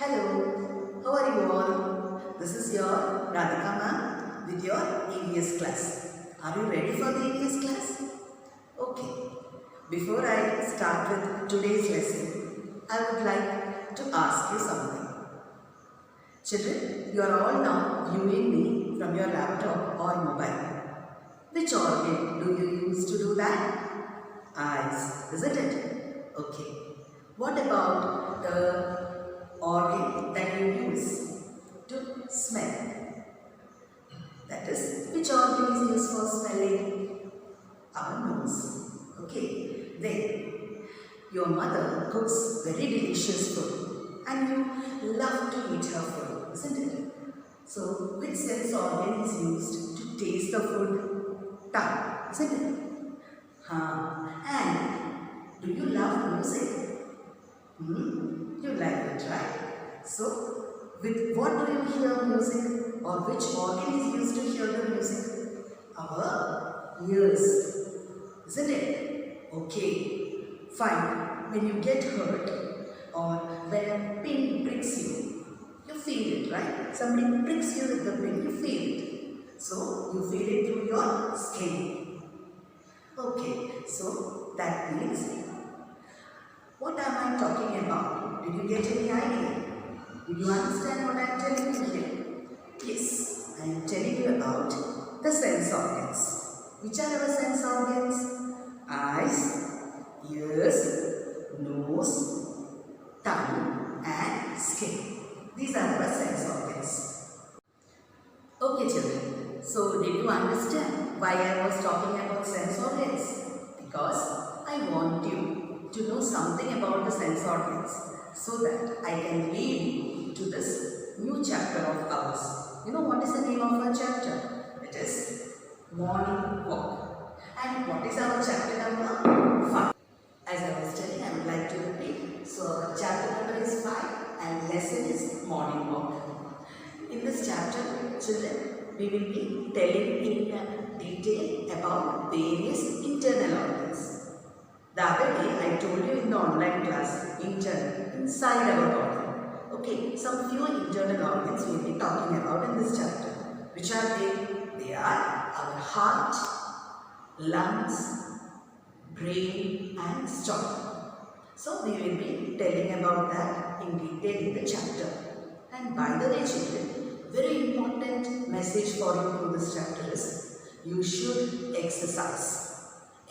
Hello, how are you all? This is your Radhika ma'am with your EVS class. Are you ready for the EVS class? Okay. Before I start with today's lesson, I would like to ask you something. Children, you are all now viewing me from your laptop or mobile. Which organ do you use to do that? Eyes, isn't it? Okay. What about the organ that you use to smell? That is, which organ is used for smelling? Our nose. Okay. Then, your mother cooks very delicious food and you love to eat her food, isn't it? So, which sense organ is used to taste the food? Tongue, isn't it? And do you love music? You like it, right? So, with what do you hear music, or which organ is used to hear the music? Our ears, isn't it? Okay, fine. When you get hurt or when a pin pricks you, you feel it, right? Somebody pricks you with the pin, you feel it. So, you feel it through your skin. Okay, so that means, what am I talking about? Did you get any idea? Did you understand what I am telling you here? Yes, I am telling you about the sense organs. Which are our sense organs? Eyes, ears, nose, tongue and skin. These are our sense organs. Okay children, so did you understand why I was talking about sense organs? Because I want you to know something about the sense organs so that I can lead you to this new chapter of ours. You know what is the name of our chapter? It is Morning Walk. And what is our chapter number? 5. As I was telling, I would like to repeat. So our chapter number is 5 and lesson is Morning Walk. In this chapter, children, we will be telling in detail about various internal organs. The other day, I told you in the online class, inside our body. Okay, some few internal organs we will be talking about in this chapter. Which are they? They are our heart, lungs, brain and stomach. So, we will be telling about that in detail in the chapter. And by the way children, very important message for you through this chapter is, you should exercise.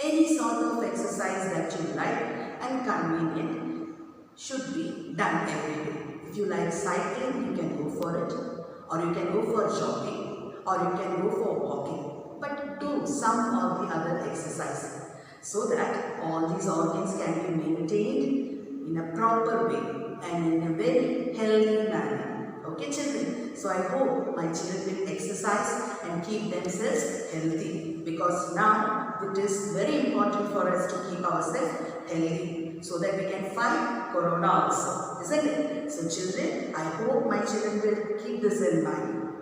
Any sort of exercise that you like and convenient should be done every day. If you like cycling, you can go for it, or you can go for jogging, or you can go for walking. But do some of the other exercises so that all these organs can be maintained in a proper way and in a very healthy manner. Okay children? So I hope my children will exercise and keep themselves healthy, because now it is very important for us to keep ourselves healthy so that we can fight corona also, isn't it? So children, I hope my children will keep this in mind.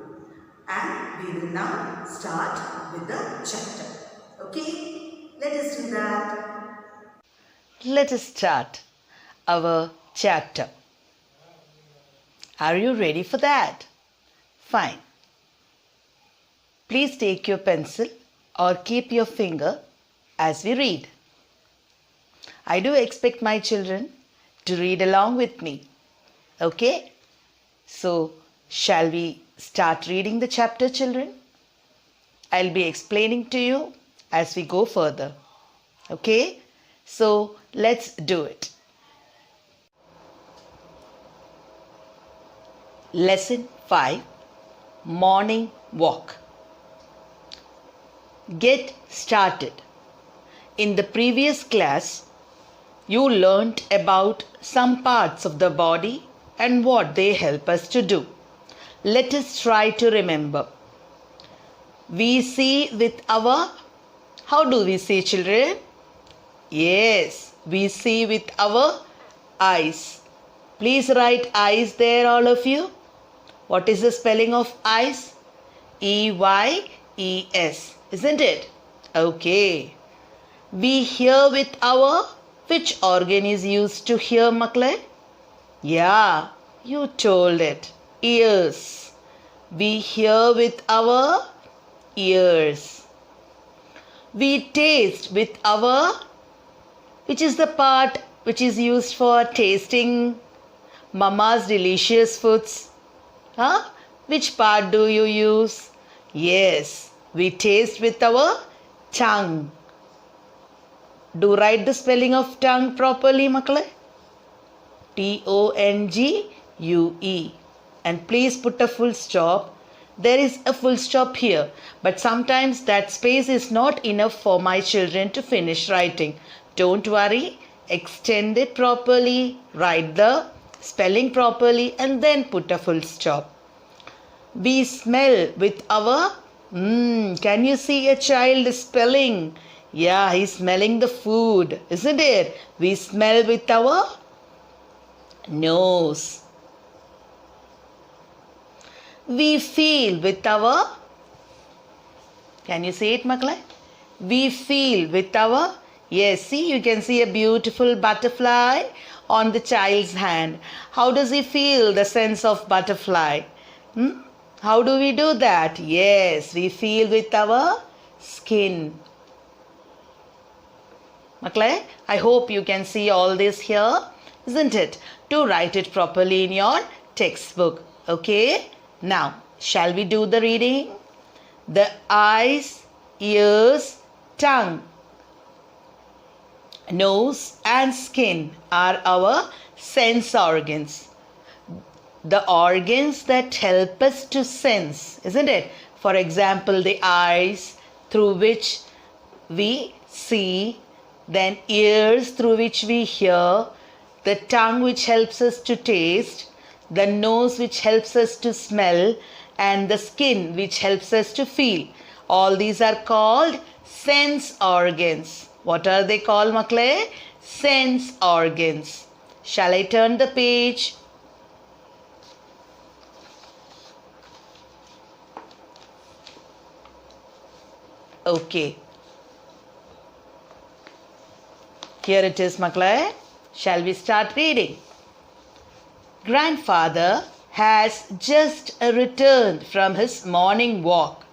And we will now start with the chapter. Okay? Let us do that. Let us start our chapter. Are you ready for that? Fine. Please take your pencil or keep your finger as we read. I do expect my children to read along with me. Okay? So, shall we start reading the chapter, children? I'll be explaining to you as we go further. Okay? So, let's do it. Lesson 5, Morning Walk. Get started. In the previous class, you learnt about some parts of the body and what they help us to do. Let us try to remember. We see with our... How do we see, children? Yes, we see with our eyes. Please write eyes there, all of you. What is the spelling of eyes? E-Y-E-S, isn't it? Okay. We hear with our... Which organ is used to hear, Makle? Yeah, You told it. Ears. We hear with our ears. We taste with our, which is the part which is used for tasting mama's delicious foods. Huh? Which part do you use? Yes, we taste with our tongue. Do write the spelling of tongue properly, makle. Tongue. And please put a full stop. There is a full stop here, but sometimes that space is not enough for my children to finish writing. Don't worry, extend it properly, write the spelling properly, and then put a full stop. We smell with our, can you see a child spelling? Yeah, he's smelling the food, isn't it? We smell with our nose. We feel with our, can you say it, Makla? We feel with our, yes, see, you can see a beautiful butterfly on the child's hand. How does he feel the sense of butterfly? How do we do that? Yes, we feel with our skin. Makla, I hope you can see all this here, isn't it? To write it properly in your textbook. Okay? Now, shall we do the reading? The eyes, ears, tongue, nose and skin are our sense organs. The organs that help us to sense, isn't it? For example, the eyes through which we see, then ears through which we hear, the tongue which helps us to taste, the nose which helps us to smell, and the skin which helps us to feel. All these are called sense organs. What are they called, Makle? Sense organs. Shall I turn the page? Okay. Here it is, Makle. Shall we start reading? Grandfather has just returned from his morning walk.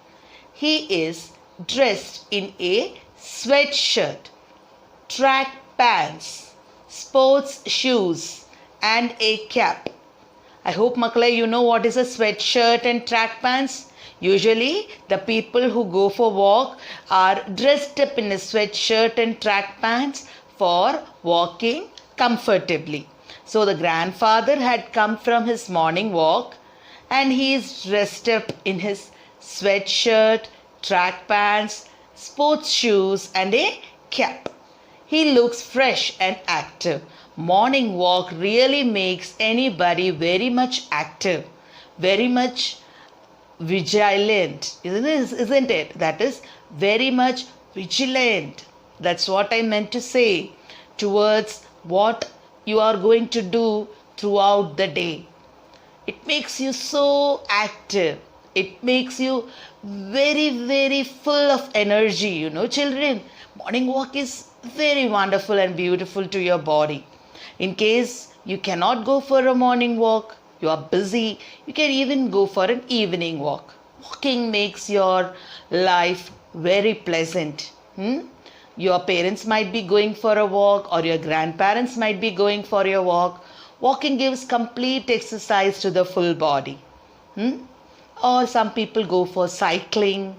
He is dressed in a sweatshirt, track pants, sports shoes and a cap. I hope, Makle, you know what is a sweatshirt and track pants. Usually the people who go for walk are dressed up in a sweatshirt and track pants for walking comfortably. So the grandfather had come from his morning walk and he is dressed up in his sweatshirt, track pants, sports shoes and a cap. He looks fresh and active. Morning walk really makes anybody very much active, very much vigilant, isn't it? That is very much vigilant. That's what I meant to say towards what you are going to do throughout the day. It makes you so active. It makes you very, very full of energy. You know, children, morning walk is very wonderful and beautiful to your body. In case you cannot go for a morning walk, you are busy, you can even go for an evening walk. Walking makes your life very pleasant. Your parents might be going for a walk or your grandparents might be going for a walk. Walking gives complete exercise to the full body. Or some people go for cycling,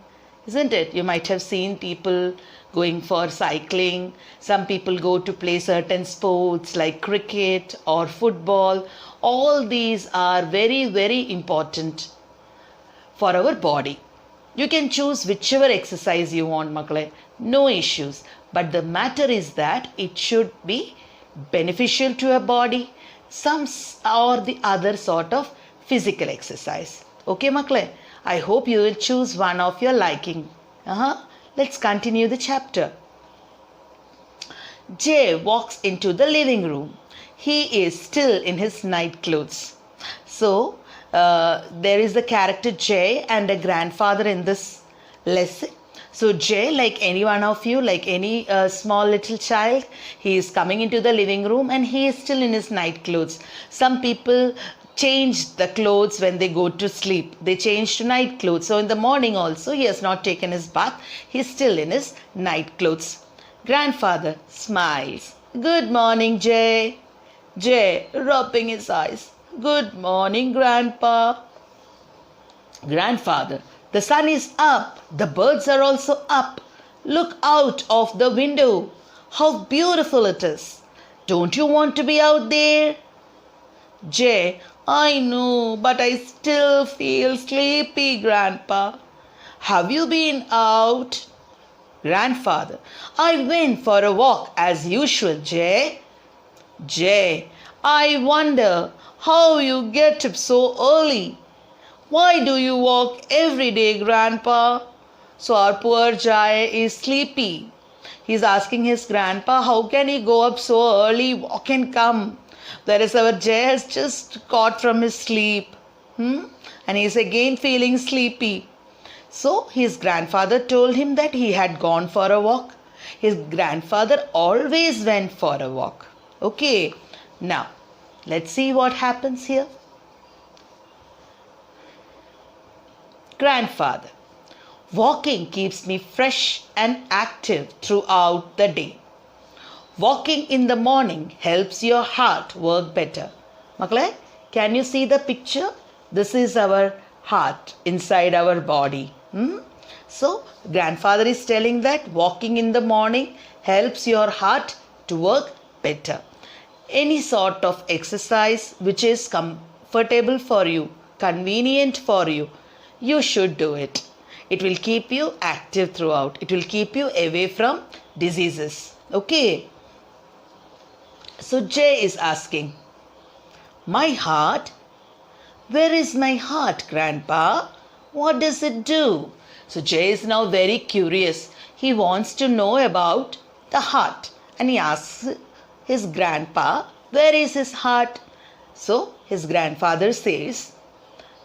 isn't it? You might have seen people going for cycling. Some people go to play certain sports like cricket or football. All these are very, very important for our body. You can choose whichever exercise you want, Makle. No issues. But the matter is that it should be beneficial to your body. Some or the other sort of physical exercise. Okay, Makle? I hope you will choose one of your liking. Let's continue the chapter. Jay walks into the living room. He is still in his night clothes. So, there is the character Jay and a grandfather in this lesson. So Jay, like any one of you, like any small little child, he is coming into the living room and he is still in his night clothes. Some people change the clothes when they go to sleep. They change to night clothes. So in the morning also, he has not taken his bath. He's still in his night clothes. Grandfather smiles. Good morning, Jay. Jay, rubbing his eyes. Good morning, Grandpa. Grandfather, the sun is up. The birds are also up. Look out of the window. How beautiful it is. Don't you want to be out there? Jay, I know, but I still feel sleepy, Grandpa. Have you been out? Grandfather, I went for a walk as usual, Jay. Jay, I wonder how you get up so early. Why do you walk every day, Grandpa? So our poor Jay is sleepy. He's asking his grandpa, how can he go up so early, walk and come? Whereas our Jay has just caught from his sleep. And he's again feeling sleepy. So his grandfather told him that he had gone for a walk. His grandfather always went for a walk. Okay, now let's see what happens here. Grandfather, walking keeps me fresh and active throughout the day. Walking in the morning helps your heart work better. Makle, can you see the picture? This is our heart inside our body. So, grandfather is telling that walking in the morning helps your heart to work better. Any sort of exercise which is comfortable for you, convenient for you, you should do it. It will keep you active throughout. It will keep you away from diseases. Okay. So Jay is asking, my heart? Where is my heart, Grandpa? What does it do? So Jay is now very curious. He wants to know about the heart. And he asks his grandpa, where is his heart? So his grandfather says,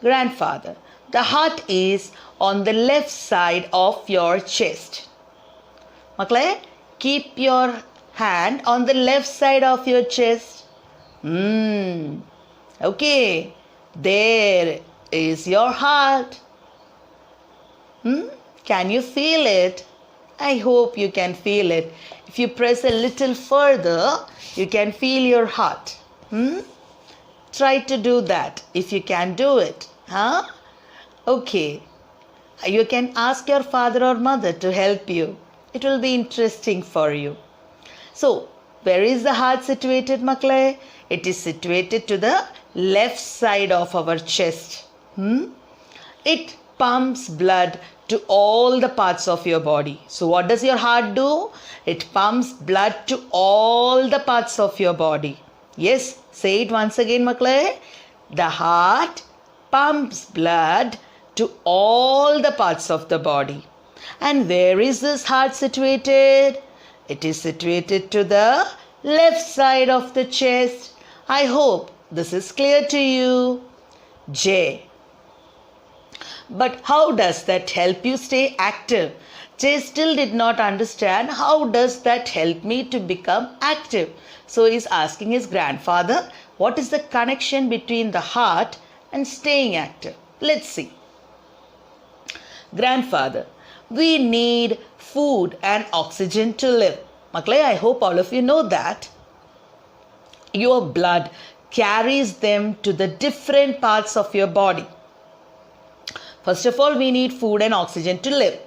Grandfather, the heart is on the left side of your chest. Makle, keep your hand on the left side of your chest. Okay, there is your heart. Can you feel it? I hope you can feel it. If you press a little further, you can feel your heart. Try to do that if you can do it. Okay. You can ask your father or mother to help you. It will be interesting for you. So, where is the heart situated, Makle? It is situated to the left side of our chest. It pumps blood to all the parts of your body. So, what does your heart do? It pumps blood to all the parts of your body. Yes, say it once again, Makle. The heart pumps blood to all the parts of the body. And where is this heart situated? It is situated to the left side of the chest. I hope this is clear to you. J. But how does that help you stay active? Jay still did not understand how does that help me to become active. So he is asking his grandfather, what is the connection between the heart and staying active? Let's see. Grandfather, we need food and oxygen to live. Makle, I hope all of you know that. Your blood carries them to the different parts of your body. First of all, we need food and oxygen to live.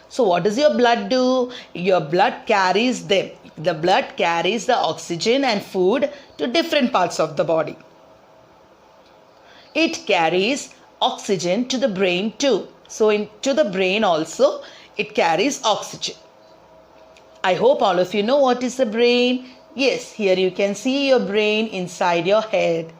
So what does your blood do? Your blood carries them. The blood carries the oxygen and food to different parts of the body. It carries oxygen to the brain too. So into the brain also, it carries oxygen. I hope all of you know what is the brain. Yes, here you can see your brain inside your head.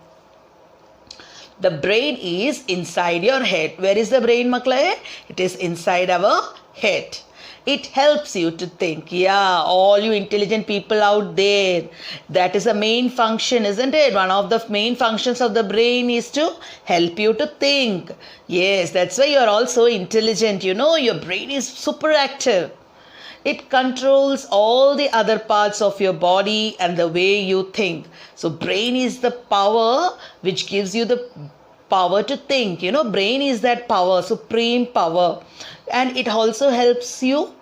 The brain is inside your head. Where is the brain, Makle? It is inside our head. It helps you to think. Yeah, all you intelligent people out there. That is the main function, isn't it? One of the main functions of the brain is to help you to think. Yes, that's why you are all so intelligent. You know, your brain is super active. It controls all the other parts of your body and the way you think. So brain is the power which gives you the power to think. Brain is that power, supreme power. And it also helps you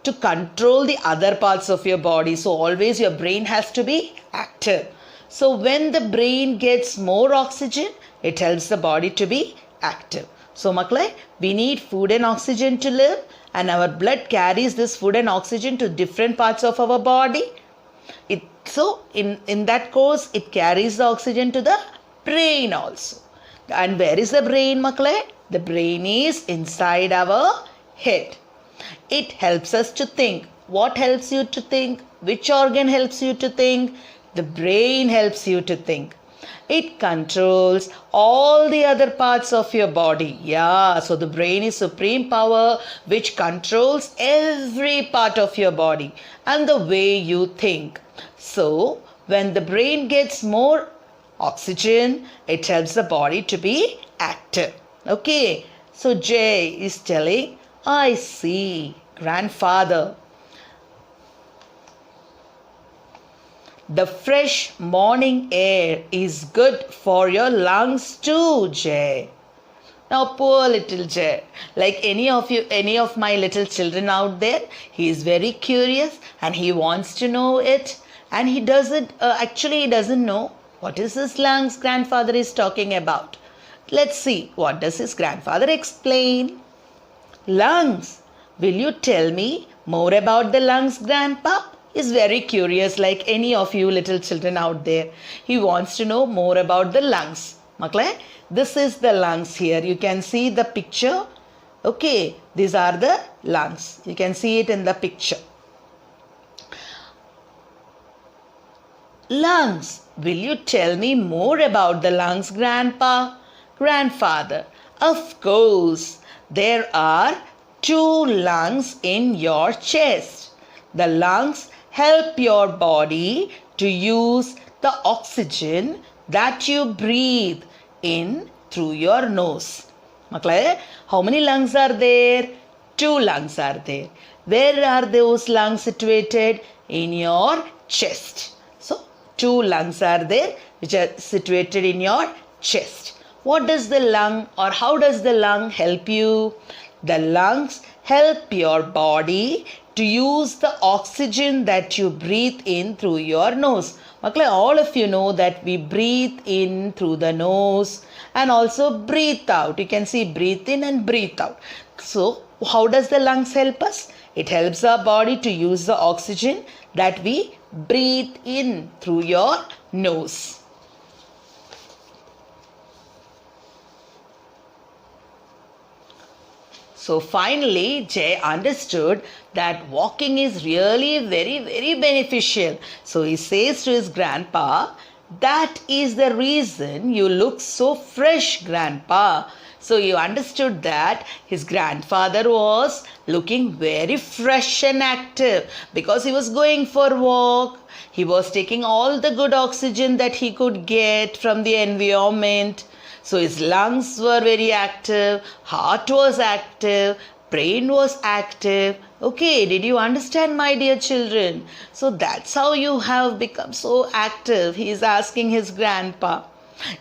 to control the other parts of your body. So always your brain has to be active. So when the brain gets more oxygen, it helps the body to be active. So maklai, we need food and oxygen to live, and our blood carries this food and oxygen to different parts of our body. So in that course, it carries the oxygen to the brain also. And where is the brain, maklai? The brain is inside our head. It helps us to think. What helps you to think? Which organ helps you to think? The brain helps you to think. It controls all the other parts of your body. Yeah, so the brain is supreme power which controls every part of your body and the way you think. So when the brain gets more oxygen, it helps the body to be active. Okay, so Jay is telling, I see, grandfather. The fresh morning air is good for your lungs too, Jay. Now, poor little Jay, like any of my little children out there, he is very curious and he wants to know it. And he doesn't know what is his lungs grandfather is talking about. Let's see, what does his grandfather explain? Lungs. Will you tell me more about the lungs, Grandpa? Is very curious like any of you little children out there. He wants to know more about the lungs. Maklai, this is the lungs here. You can see the picture. Okay, these are the lungs. You can see it in the picture. Lungs. Will you tell me more about the lungs, Grandpa? Grandfather, of course. There are 2 lungs in your chest. The lungs help your body to use the oxygen that you breathe in through your nose. Maklai, how many lungs are there? 2 lungs are there. Where are those lungs situated? In your chest. So 2 lungs are there which are situated in your chest. What does the lung or how does the lung help you? The lungs help your body to use the oxygen that you breathe in through your nose. Maklai, all of you know that we breathe in through the nose and also breathe out. You can see breathe in and breathe out. So how does the lungs help us? It helps our body to use the oxygen that we breathe in through your nose. So finally, Jay understood that walking is really very, very beneficial. So he says to his grandpa, that is the reason you look so fresh, Grandpa. So he understood that his grandfather was looking very fresh and active because he was going for a walk. He was taking all the good oxygen that he could get from the environment. So his lungs were very active, heart was active, brain was active. Okay, did you understand, my dear children? So that's how you have become so active. He is asking his grandpa.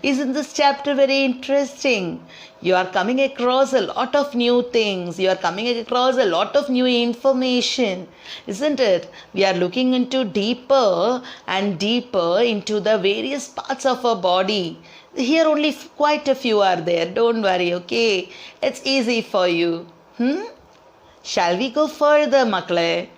Isn't this chapter very interesting? You are coming across a lot of new things. You are coming across a lot of new information. Isn't it? We are looking into deeper and deeper into the various parts of our body. Here only quite a few are there. Don't worry, okay? It's easy for you. Shall we go further, Maklai?